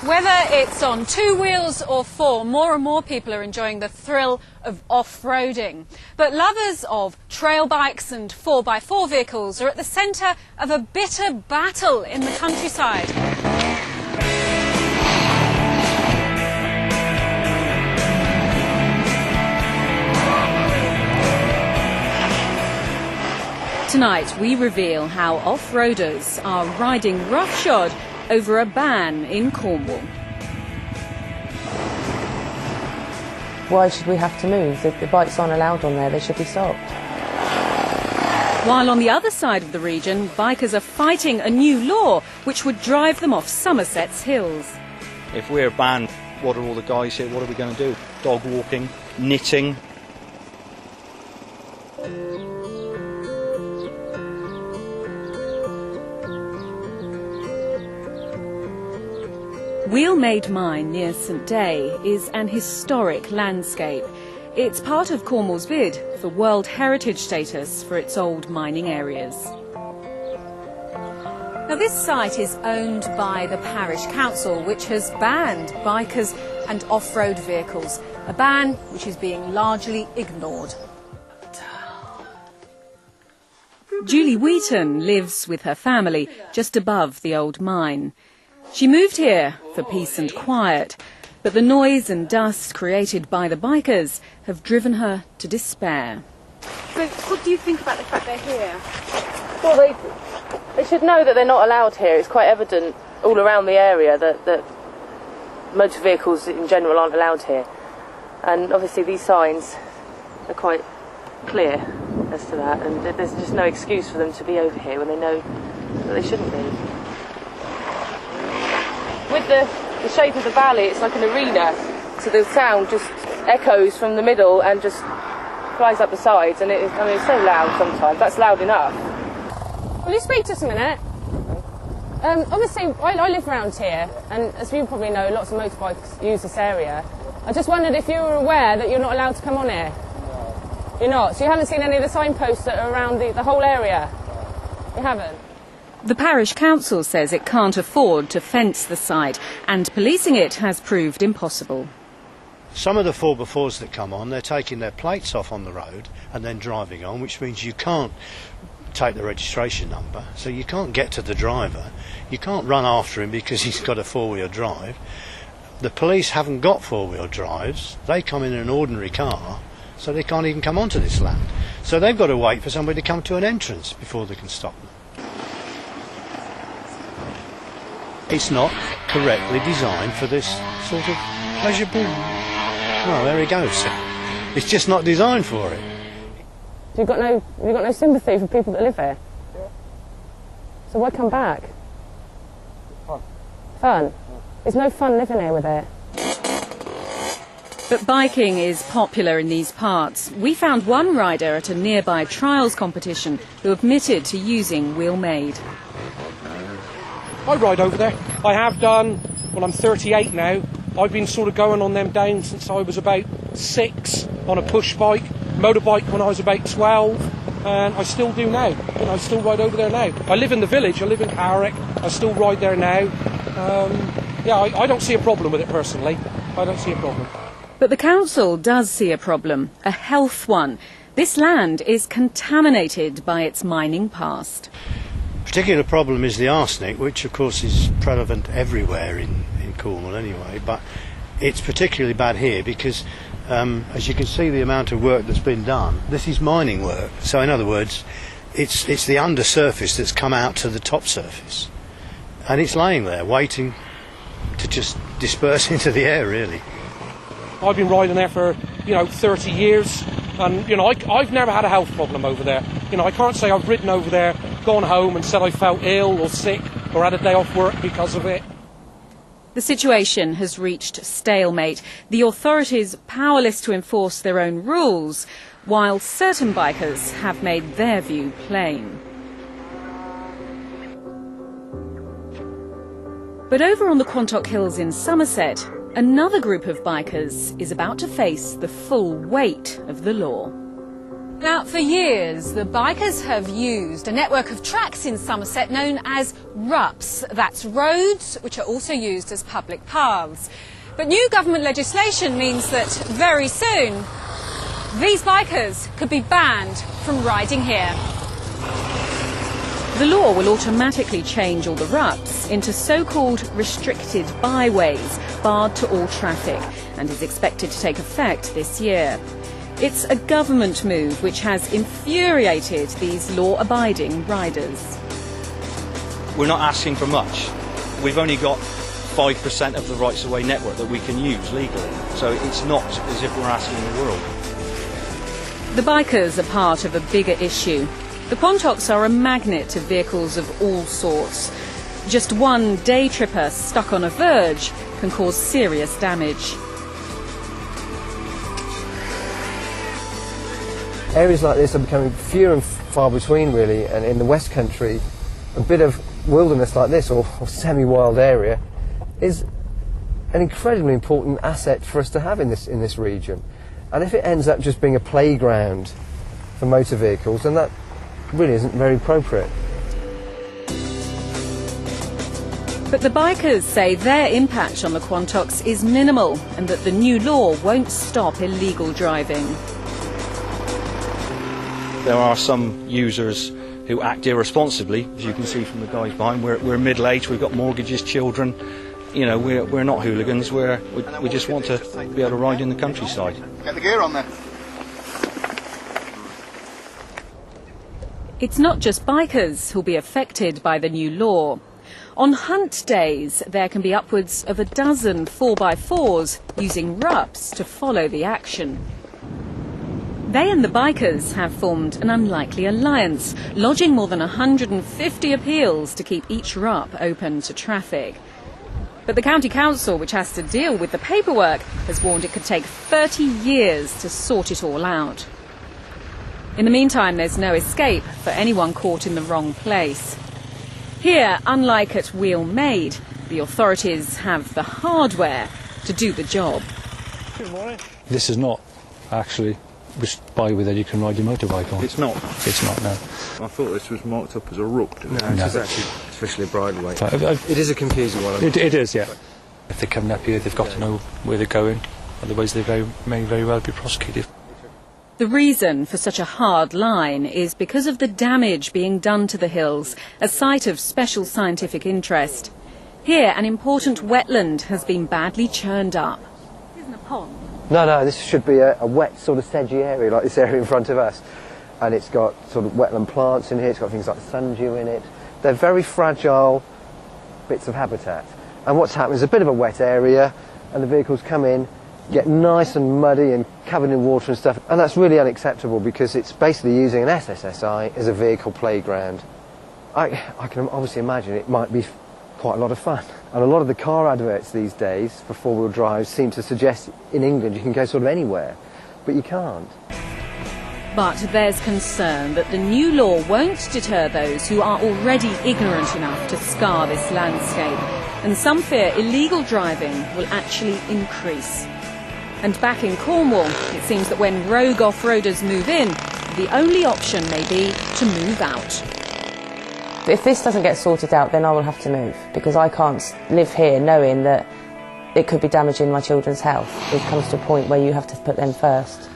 Whether it's on 2 wheels or 4, more and more people are enjoying the thrill of off-roading. But lovers of trail bikes and 4x4 vehicles are at the centre of a bitter battle in the countryside. Tonight we reveal how off-roaders are riding roughshod over a ban in Cornwall. Why should we have to move? If the bikes aren't allowed on there, they should be stopped. While on the other side of the region, bikers are fighting a new law which would drive them off Somerset's hills. If we're banned, what are all the guys here, what are we going to do? Dog walking, knitting. Wheelmade Mine near St Day is an historic landscape. It's part of Cornwall's bid for World Heritage status for its old mining areas. Now, this site is owned by the parish council, which has banned bikers and off-road vehicles, a ban which is being largely ignored. Julie Wheaton lives with her family just above the old mine. She moved here for peace and quiet, but the noise and dust created by the bikers have driven her to despair. So what do you think about the fact they're here? Well, they should know that they're not allowed here. It's quite evident all around the area that motor vehicles in general aren't allowed here. And obviously these signs are quite clear as to that, and there's just no excuse for them to be over here when they know that they shouldn't be. With the shape of the valley, it's like an arena, so the sound just echoes from the middle and just flies up the sides, and it's so loud sometimes. That's loud enough. Will you speak to us a minute? Obviously, I live around here, and as you probably know, lots of motorbikes use this area. I just wondered if you were aware that you're not allowed to come on here. You're not? So you haven't seen any of the signposts that are around the whole area? You haven't? The parish council says it can't afford to fence the site, and policing it has proved impossible. Some of the 4x4s that come on, they're taking their plates off on the road and then driving on, which means you can't take the registration number, so you can't get to the driver. You can't run after him because he's got a 4-wheel drive. The police haven't got 4-wheel drives. They come in an ordinary car, so they can't even come onto this land. So they've got to wait for somebody to come to an entrance before they can stop them. It's not correctly designed for this sort of pleasurable... Well, there he goes. It's just not designed for it. You've got no sympathy for people that live here? Yeah. So why come back? Fun. Fun? There's no fun living here with it. But biking is popular in these parts. We found one rider at a nearby trials competition who admitted to using Wheelmade. I ride over there. I have done, well, I'm 38 now. I've been sort of going on them down since I was about 6 on a push bike, motorbike when I was about 12, and I still do now. I still ride over there now. I live in the village, I live in Carrick, I still ride there now. I don't see a problem with it personally. I don't see a problem. But the council does see a problem, a health one. This land is contaminated by its mining past. Particular problem is the arsenic, which of course is prevalent everywhere in Cornwall anyway, but it's particularly bad here because as you can see the amount of work that's been done, this is mining work. So in other words, it's the undersurface that's come out to the top surface, and it's laying there waiting to just disperse into the air, really. I've been riding there for 30 years, and I've never had a health problem over there. I can't say I've ridden over there, gone home and said I felt ill or sick or had a day off work because of it. The situation has reached stalemate. The authorities powerless to enforce their own rules, while certain bikers have made their view plain. But over on the Quantock Hills in Somerset, another group of bikers is about to face the full weight of the law. Now, for years, the bikers have used a network of tracks in Somerset known as RUPs. That's roads which are also used as public paths. But new government legislation means that very soon these bikers could be banned from riding here. The law will automatically change all the RUPs into so-called restricted byways, barred to all traffic, and is expected to take effect this year. It's a government move which has infuriated these law-abiding riders. We're not asking for much. We've only got 5% of the rights-of-way network that we can use legally, so it's not as if we're asking the world. The bikers are part of a bigger issue. The Quantocks are a magnet to vehicles of all sorts. Just one day tripper stuck on a verge can cause serious damage. Areas like this are becoming fewer and far between, really, and in the West Country, a bit of wilderness like this, or semi-wild area, is an incredibly important asset for us to have in this region. And if it ends up just being a playground for motor vehicles, then that really isn't very appropriate. But the bikers say their impact on the Quantocks is minimal and that the new law won't stop illegal driving. There are some users who act irresponsibly, as you can see from the guys behind. We're middle-aged, we've got mortgages, children. You know, we're not hooligans, we just want to be able to ride in the countryside. Get the gear on there. It's not just bikers who'll be affected by the new law. On hunt days, there can be upwards of a dozen 4x4s using RUPs to follow the action. They and the bikers have formed an unlikely alliance, lodging more than 150 appeals to keep each RUP open to traffic. But the county council, which has to deal with the paperwork, has warned it could take 30 years to sort it all out. In the meantime, there's no escape for anyone caught in the wrong place. Here, unlike at Wheel Made, the authorities have the hardware to do the job. Good morning. This is not actually which byway that you can ride your motorbike on. It's not? It's not, no. I thought this was marked up as a ruck. No, it's actually officially a bridleway. It is a confusing one. It is, yeah. If they're coming up here, they've got to know where they're going, otherwise they may very well be prosecuted. The reason for such a hard line is because of the damage being done to the hills, a site of special scientific interest. Here, an important wetland has been badly churned up. Isn't a pond? No, this should be a wet sort of sedgy area, like this area in front of us. And it's got sort of wetland plants in here, it's got things like sundew in it. They're very fragile bits of habitat. And what's happened is a bit of a wet area, and the vehicles come in, get nice and muddy and covered in water and stuff. And that's really unacceptable because it's basically using an SSSI as a vehicle playground. I can obviously imagine it might be quite a lot of fun. And a lot of the car adverts these days for four-wheel drive seem to suggest in England you can go sort of anywhere, but you can't. But there's concern that the new law won't deter those who are already ignorant enough to scar this landscape, and some fear illegal driving will actually increase. And back in Cornwall, it seems that when rogue off-roaders move in, the only option may be to move out. If this doesn't get sorted out, then I will have to move, because I can't live here knowing that it could be damaging my children's health. It comes to a point where you have to put them first.